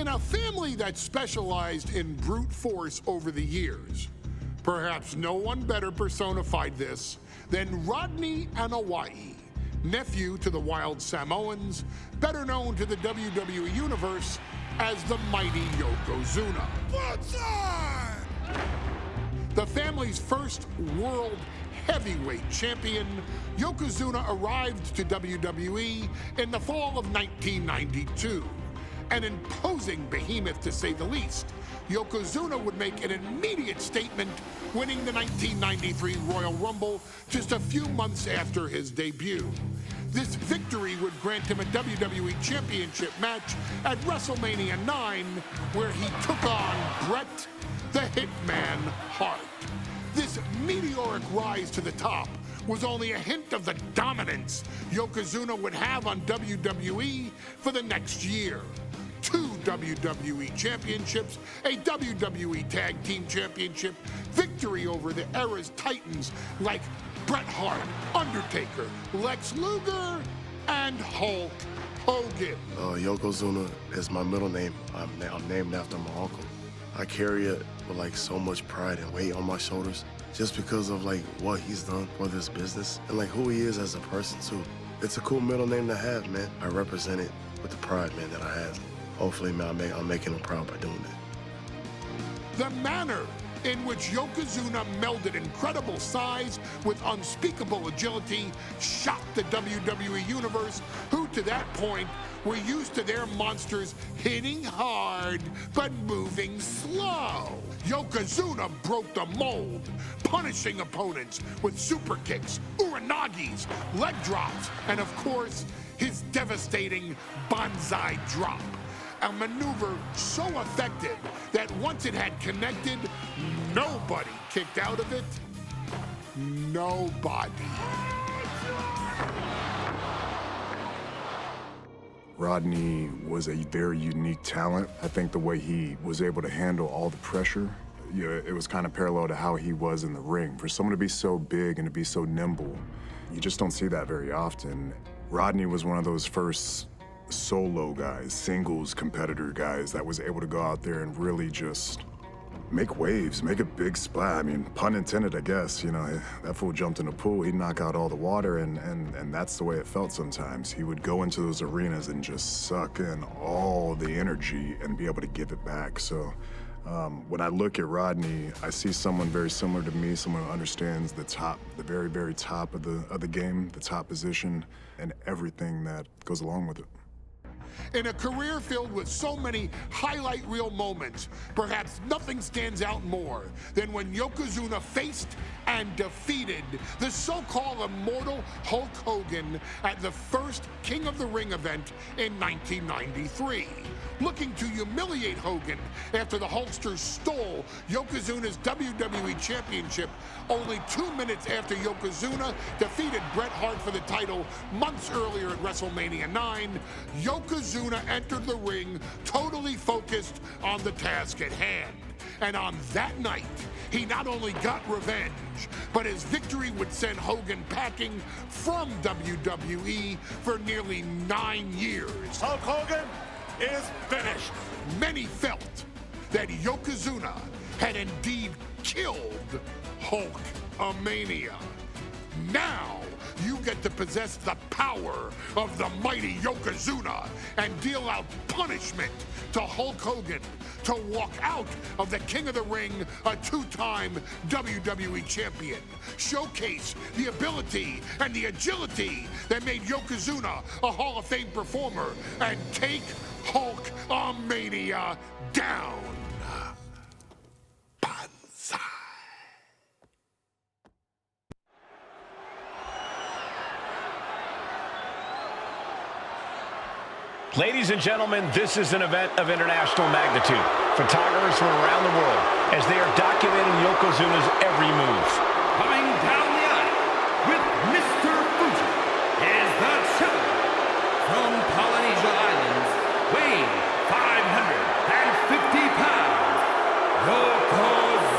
In a family that specialized in brute force over the years, perhaps no one better personified this than Rodney Anoa'i, nephew to the Wild Samoans, better known to the WWE Universe as the mighty Yokozuna. Bloodline! The family's first world heavyweight champion, Yokozuna arrived to WWE in the fall of 1992. An imposing behemoth, to say the least, Yokozuna would make an immediate statement, winning the 1993 Royal Rumble just a few months after his debut. This victory would grant him a WWE Championship match at WrestleMania 9, where he took on Bret the Hitman Hart. This meteoric rise to the top was only a hint of the dominance Yokozuna would have on WWE for the next year. 2 WWE Championships, a WWE Tag Team Championship, victory over the era's titans like Bret Hart, Undertaker, Lex Luger, and Hulk Hogan. Yokozuna is my middle name. I'm named after my uncle. I carry it with like so much pride and weight on my shoulders just because of like what he's done for this business and like who he is as a person too. It's a cool middle name to have, man. I represent it with the pride, man, that I have. Hopefully, man, I'm making him proud by doing that. The manner in which Yokozuna melded incredible size with unspeakable agility shocked the WWE Universe, who to that point were used to their monsters hitting hard but moving slow. Yokozuna broke the mold, punishing opponents with super kicks, uranagis, leg drops, and of course, his devastating banzai drop. A maneuver so effective that once it had connected, nobody kicked out of it. Nobody. Rodney was a very unique talent. I think the way he was able to handle all the pressure, it was kind of parallel to how he was in the ring. For someone to be so big and to be so nimble, you just don't see that very often. Rodney was one of those first solo guys, singles competitor guys that was able to go out there and really just make waves, make a big splash. I mean, pun intended, I guess. You know, that fool jumped in the pool, he'd knock out all the water, and that's the way it felt sometimes. He would go into those arenas and just suck in all the energy and be able to give it back. So when I look at Rodney, I see someone very similar to me, someone who understands the top, the very, very top of the game, the top position, and everything that goes along with it. In a career filled with so many highlight reel moments, perhaps nothing stands out more than when Yokozuna faced and defeated the so-called immortal Hulk Hogan at the first King of the Ring event in 1993. Looking to humiliate Hogan after the Hulkster stole Yokozuna's WWE Championship only 2 minutes after Yokozuna defeated Bret Hart for the title months earlier at WrestleMania 9, Yokozuna entered the ring totally focused on the task at hand. And on that night, he not only got revenge, but his victory would send Hogan packing from WWE for nearly 9 years. Hulk Hogan is finished. Many felt that Yokozuna had indeed killed Hulkamania. Now, you get to possess the power of the mighty Yokozuna and deal out punishment to Hulk Hogan to walk out of the King of the Ring, a 2-time WWE champion. Showcase the ability and the agility that made Yokozuna a Hall of Fame performer and take Hulkamania down. Banzai. Ladies and gentlemen, this is an event of international magnitude. Photographers from around the world as they are documenting Yokozuna's every move. Coming down the aisle with Mr. Fuji is the champion from Polynesia Islands, weighing 550 pounds, Yokozuna!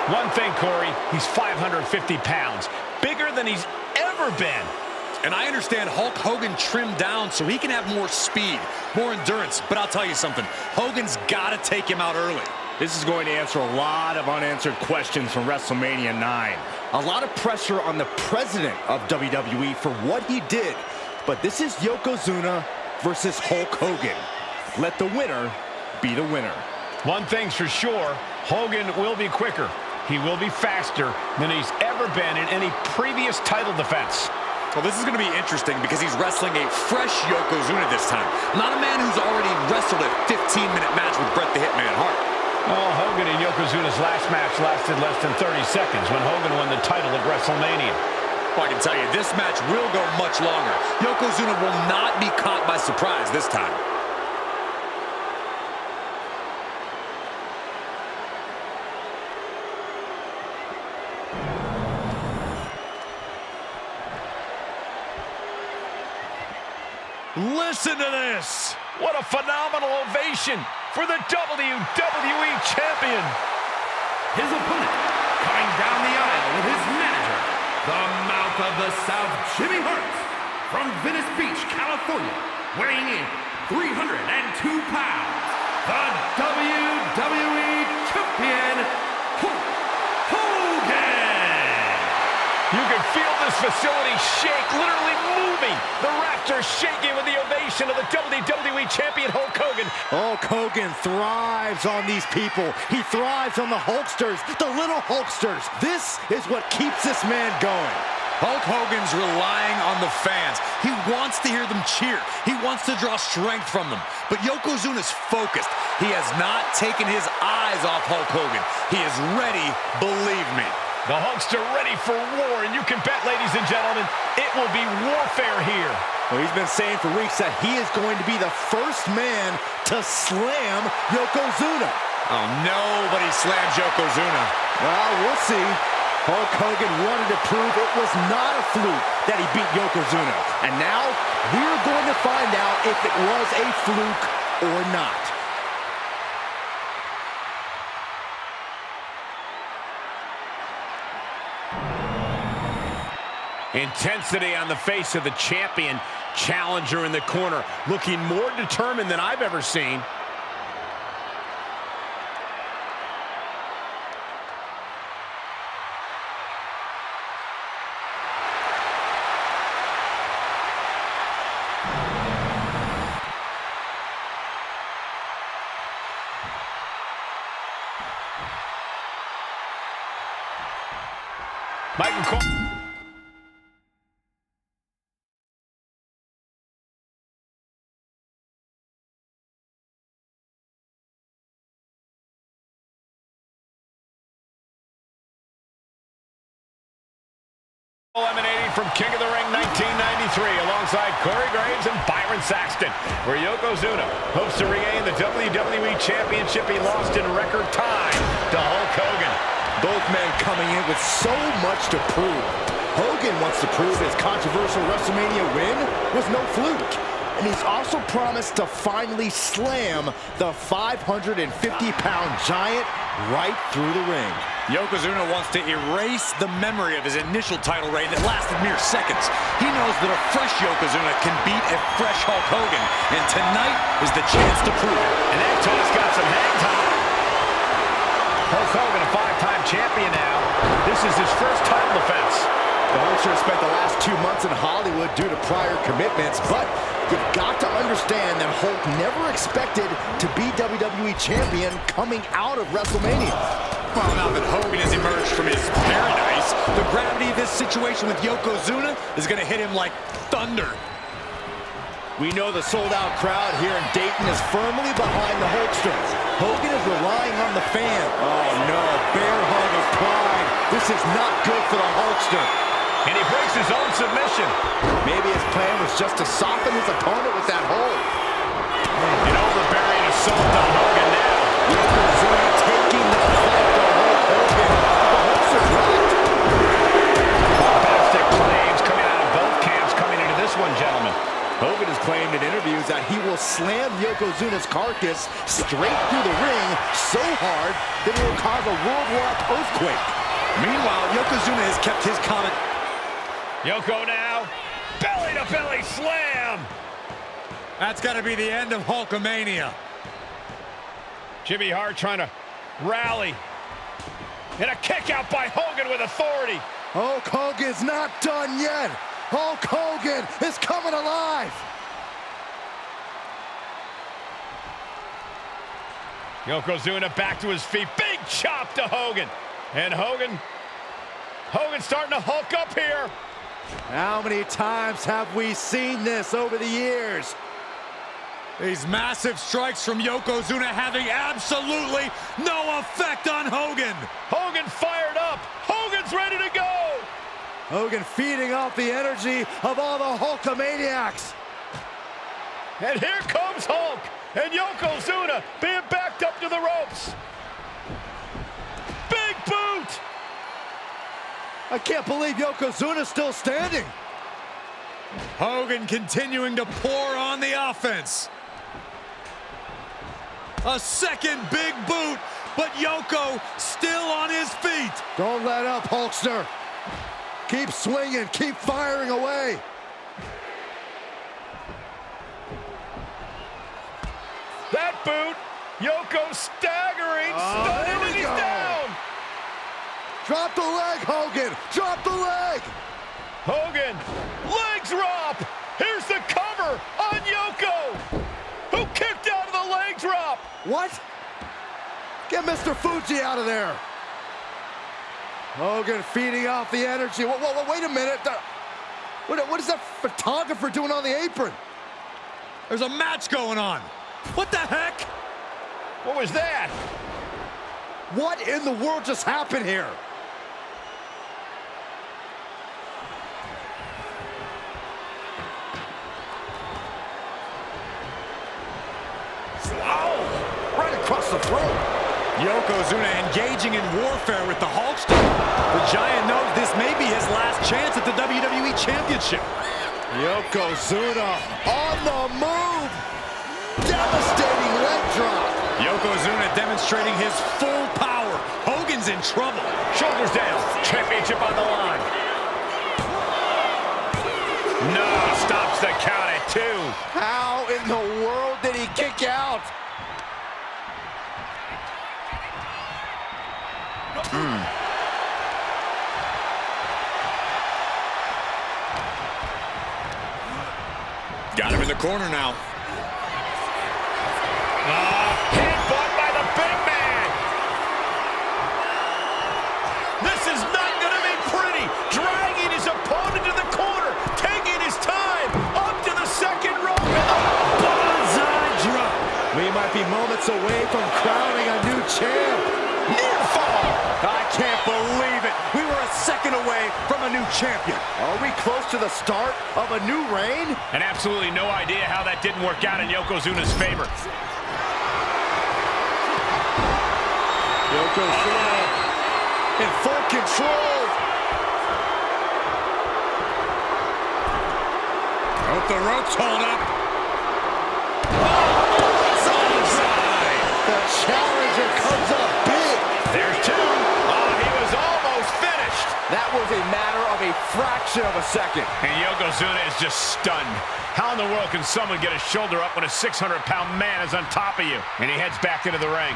One thing, Corey, he's 550 pounds, bigger than he's ever been. And I understand Hulk Hogan trimmed down so he can have more speed, more endurance. But I'll tell you something, Hogan's got to take him out early. This is going to answer a lot of unanswered questions from WrestleMania 9. A lot of pressure on the president of WWE for what he did. But this is Yokozuna versus Hulk Hogan. Let the winner be the winner. One thing's for sure, Hogan will be quicker. He will be faster than he's ever been in any previous title defense. Well, this is going to be interesting because he's wrestling a fresh Yokozuna this time. Not a man who's already wrestled a 15-minute match with Bret the Hitman Hart. Well, Hogan and Yokozuna's last match lasted less than 30 seconds when Hogan won the title at WrestleMania. Well, I can tell you, this match will go much longer. Yokozuna will not be caught by surprise this time. Listen to this. What a phenomenal ovation for the WWE Champion. His opponent, coming down the aisle with his manager, the Mouth of the South, Jimmy Hart, from Venice Beach, California, weighing in 302 pounds, the WWE Champion, Hulk Hogan. You can feel this facility shake, literally moving. The rafters shaking with the ovation of the WWE Champion, Hulk Hogan. Hulk Hogan thrives on these people. He thrives on the Hulksters, the little Hulksters. This is what keeps this man going. Hulk Hogan's relying on the fans. He wants to hear them cheer. He wants to draw strength from them. But Yokozuna's focused. He has not taken his eyes off Hulk Hogan. He is ready, believe me. The Hulkster ready for war, and you can bet, ladies and gentlemen, it will be warfare here. Well, he's been saying for weeks that he is going to be the first man to slam Yokozuna. Oh, nobody slams Yokozuna. Well, we'll see. Hulk Hogan wanted to prove it was not a fluke that he beat Yokozuna. And now, we're going to find out if it was a fluke or not. Intensity on the face of the champion. Challenger in the corner, looking more determined than I've ever seen. Michael Cole. Eliminating from King of the Ring 1993 alongside Corey Graves and Byron Saxton, where Yokozuna hopes to regain the WWE Championship he lost in record time to Hulk Hogan. Both men coming in with so much to prove. Hogan wants to prove his controversial WrestleMania win was no fluke. And he's also promised to finally slam the 550-pound giant right through the ring. Yokozuna wants to erase the memory of his initial title reign that lasted mere seconds. He knows that a fresh Yokozuna can beat a fresh Hulk Hogan, and tonight is the chance to prove it. And that toss got some hang time. Hulk Hogan, a five-time champion now. This is his first title defense. The Hulkster spent the last 2 months in Hollywood due to prior commitments, but you've got to understand that Hulk never expected to be WWE Champion coming out of WrestleMania. Well, now that Hogan has emerged from his paradise, the gravity of this situation with Yokozuna is going to hit him like thunder. We know the sold-out crowd here in Dayton is firmly behind the Hulkster. Hogan is relying on the fan. Oh, no, bear hug of pride. This is not good for the Hulkster. And he breaks his own submission. Maybe his plan was just to soften his opponent with that hold. An overbearing assault on Hogan now. Yokozuna taking the fight to Hulk Hogan. The Hulkster's rocked. Bombastic claims coming out of both camps coming into this one, gentlemen. Hogan has claimed in interviews that he will slam Yokozuna's carcass straight through the ring so hard that it will cause a worldwide earthquake. Meanwhile, Yokozuna has kept his comment. Yoko now. belly-to-belly slam. That's got to be the end of Hulkamania. Jimmy Hart trying to rally. And a kick out by Hogan with authority. Hulk Hogan's not done yet. Hulk Hogan is coming alive. Yokozuna back to his feet. Big chop to Hogan. And Hogan's starting to hulk up here. How many times have we seen this over the years? These massive strikes from Yokozuna having absolutely no effect on Hogan. Hogan fired up. Hogan's ready to go. Hogan feeding off the energy of all the Hulkamaniacs. And here comes Hulk. And Yokozuna being backed up to the ropes. Big boot. I can't believe Yokozuna's still standing. Hogan continuing to pour on the offense. A second big boot, but Yoko still on his feet. Don't let up, Hulkster. Keep swinging, keep firing away. That boot, Yoko staggering, stunning, and he's down. Drop the leg, Hogan. Drop the leg. Hogan, leg drop. Here's the cover on Yoko, who kicked out of the leg drop. What? Get Mr. Fuji out of there. Hogan feeding off the energy. Wait a minute. What is that photographer doing on the apron? There's a match going on. What the heck? What was that? What in the world just happened here? Wow! Right across the throat. Yokozuna engaging in warfare with the Hulkster. The Giant knows this may be his last chance at the WWE Championship. Yokozuna on the move. Devastating leg drop. Yokozuna demonstrating his full power. Hogan's in trouble. Shoulders down. Championship on the line. No, stops the count at 2. How in the world did he kick out? Got him in the corner now. Headbutt by the big man. This is not going to be pretty. Dragging his opponent to the corner. Taking his time. Up to the second rope. Banzai drop. We might be moments away from crowning a new champ. Near fall. I can't believe it. We were a second away from a new champion. Are we close to the start of a new reign? And absolutely no idea how that didn't work out in Yokozuna's favor. Yokozuna in full control. Hope the ropes hold up. The challenger comes up big. There's 2. Oh, he was almost finished. That was a matter of a fraction of a second. And Yokozuna is just stunned. How in the world can someone get a shoulder up when a 600-pound man is on top of you? And he heads back into the ring.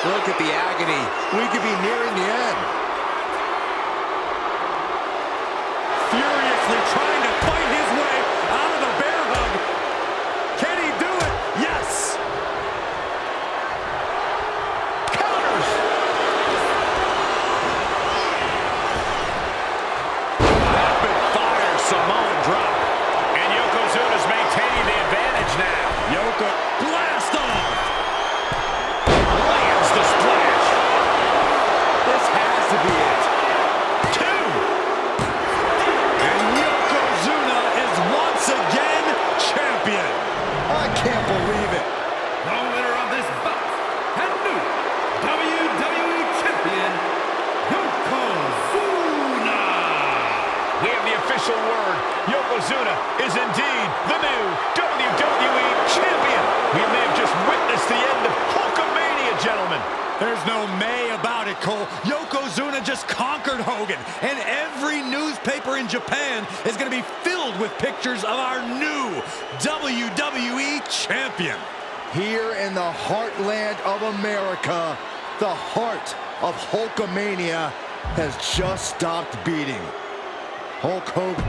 Look at the agony. We could be nearing the end. Furiously trying to fight his way out of the bear hug. Can he do it? Yes. Counters. Rapid fire Samoan drop. And Yokozuna's maintaining the advantage now. Yoko blast off. Lands the splash. This has to We have the official word. Yokozuna is indeed the new WWE Champion. We may have just witnessed the end of Hulkamania, gentlemen. There's no may about it, Cole. Yokozuna just conquered Hogan, and every newspaper in Japan is going to be filled with pictures of our new WWE Champion. Here in the heartland of America, the heart of Hulkamania has just stopped beating. Hulk Hogan.